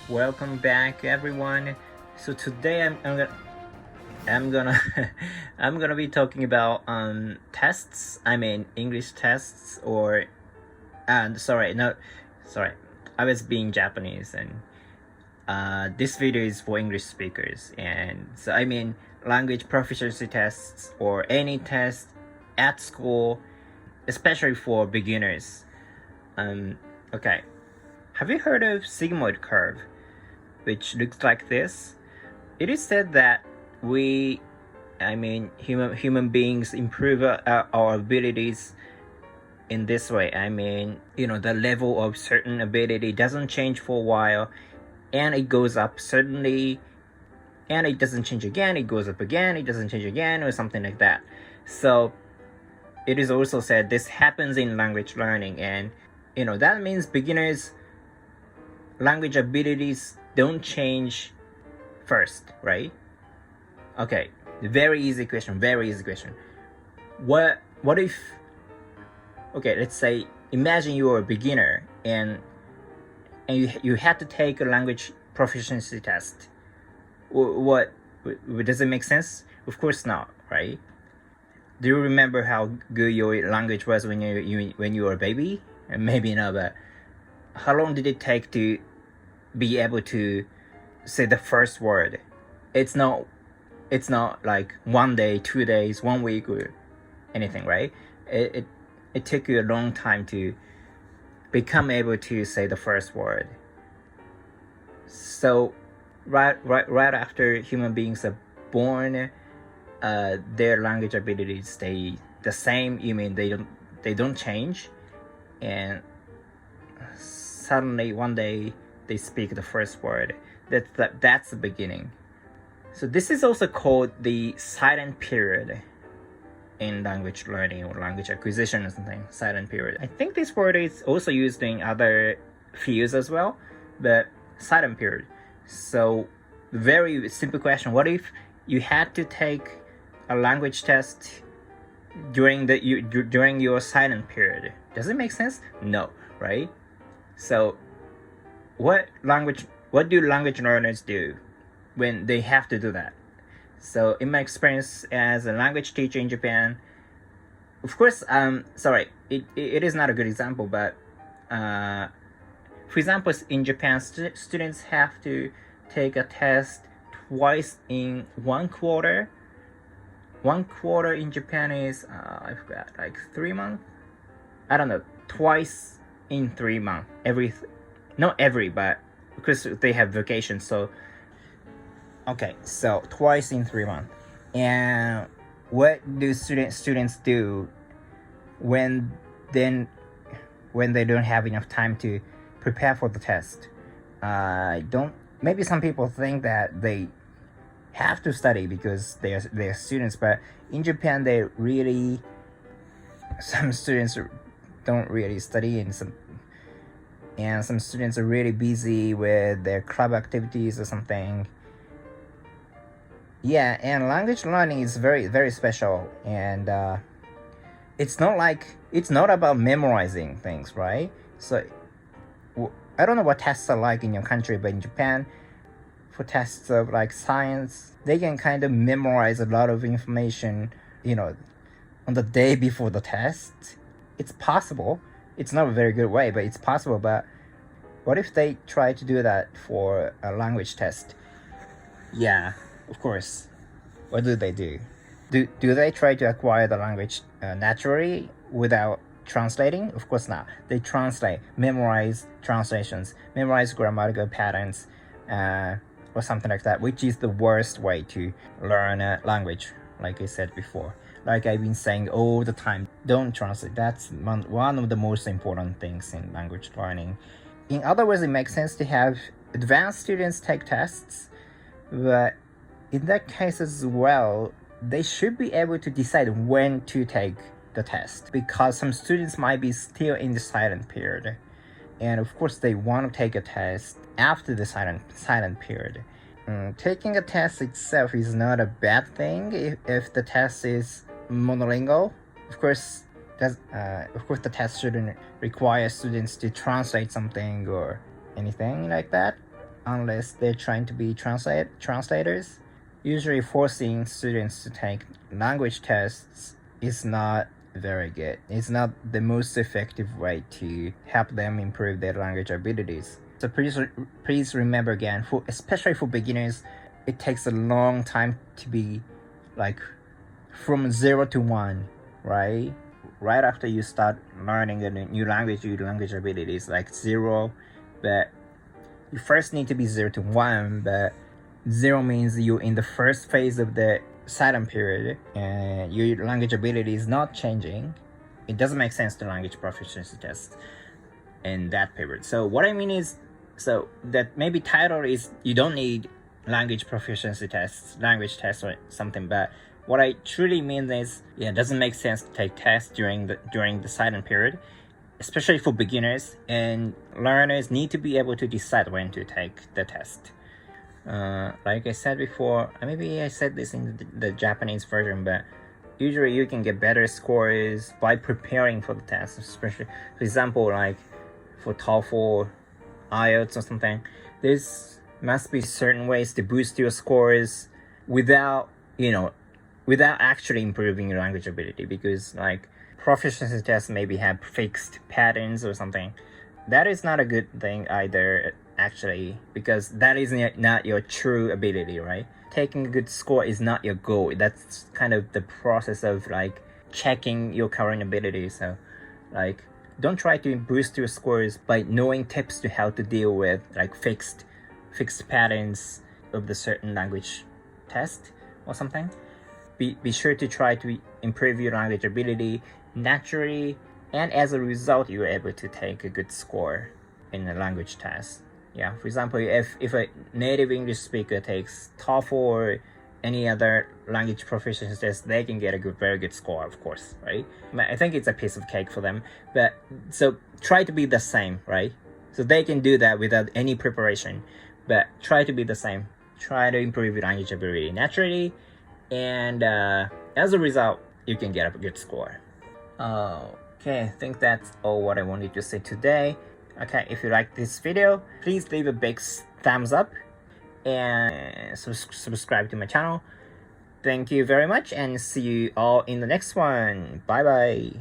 Welcome back, everyone. So today I'm gonna I'm gonna be talking about tests. I mean English tests or sorry, I was being Japanese, and this video is for English speakers. And so I mean language proficiency tests or any test at school, especially for beginners. Okay. Have you heard of sigmoid curve, which looks like this? It is said that human beings improve our abilities in this way. The level of certain ability doesn't change for a while, and it goes up suddenly, and it doesn't change again, it goes up again, it doesn't change again, or something like that. So it is also said this happens in language learning, and that means beginners' language abilities don't change first, right? Okay, very easy question. What if, okay, let's say, imagine you're a beginner and you had to take a language proficiency test. What does it make sense? Of course not, right? Do you remember how good your language was when you were a baby? And maybe not, but how long did it take to be able to say the first word? It's not like 1 day, 2 days, 1 week, or anything, right? It took you a long time to become able to say the first word. So right after human beings are born, their language abilities stay the same. They don't change, and suddenly one day they speak the first word. That's the beginning. So this is also called the silent period in language learning or language acquisition or something. Silent period. I think this word is also used in other fields as well, but silent period. So very simple question: what if you had to take a language test during your silent period? Does it make sense? No, right? So what do language learners do when they have to do that? So in my experience as a language teacher in Japan, of course, it is not a good example, but for example, in Japan, students have to take a test twice in 1 quarter. 1 quarter in Japan is I forgot, like 3 months. I don't know, twice in 3 months. Not every, but because they have vacation. So okay, so twice in 3 months. And what do students do when they don't have enough time to prepare for the test? Maybe some people think that they have to study because they're students, but in Japan some students don't really study, and some students are really busy with their club activities or something. Yeah, and language learning is very, very special, and it's not about memorizing things, right? So I don't know what tests are like in your country, but in Japan, for tests of like science, they can kind of memorize a lot of information, on the day before the test. It's possible. It's not a very good way, but it's possible. But what if they try to do that for a language test? Yeah, of course. What do they do? Do they try to acquire the language naturally without translating? Of course not. They translate, memorize translations, memorize grammatical patterns, or something like that, which is the worst way to learn a language, like I said before. Like I've been saying all the time, don't translate. That's one of the most important things in language learning. In other words, it makes sense to have advanced students take tests, but in that case as well, they should be able to decide when to take the test, because some students might be still in the silent period, and of course they want to take a test after the silent period. Taking a test itself is not a bad thing if the test is monolingual. Of course, the test shouldn't require students to translate something or anything like that. unless they're trying to be translators. Usually forcing students to take language tests is not very good. It's not the most effective way to help them improve their language abilities. So please remember again, especially for beginners, it takes a long time to be like from 0 to 1, right? Right after you start learning a new language, your language ability is like 0, but you first need to be 0 to 1, but 0 means you're in the first phase of the silent period and your language ability is not changing. It doesn't make sense to language proficiency test in that period. So what I mean is, so that maybe title is you don't need language proficiency tests, language tests or something, but what I truly mean is, it doesn't make sense to take tests during the silent period, especially for beginners, and learners need to be able to decide when to take the test. Like I said before, maybe I said this in the Japanese version, but usually you can get better scores by preparing for the test, especially, for example, like for TOEFL, IELTS or something. There's must be certain ways to boost your scores without actually improving your language ability, because like proficiency tests maybe have fixed patterns or something. That is not a good thing either, actually, because that is not your true ability, right? Taking a good score is not your goal. That's kind of the process of like checking your current ability. So like don't try to boost your scores by knowing tips to how to deal with like fixed patterns of the certain language test or something. Be sure to try to improve your language ability naturally, and as a result you're able to take a good score in a language test. Yeah, for example, if a native English speaker takes TOEFL or any other language proficiency test, they can get a very good score, of course, right? I think it's a piece of cake for them. But so try to be the same, right? So they can do that without any preparation, but try to be the same. Try to improve your language ability naturally, and as a result, you can get a good score. Okay, I think that's all what I wanted to say today. Okay, if you like this video, please leave a big thumbs up and subscribe to my channel. Thank you very much, and see you all in the next one. Bye bye.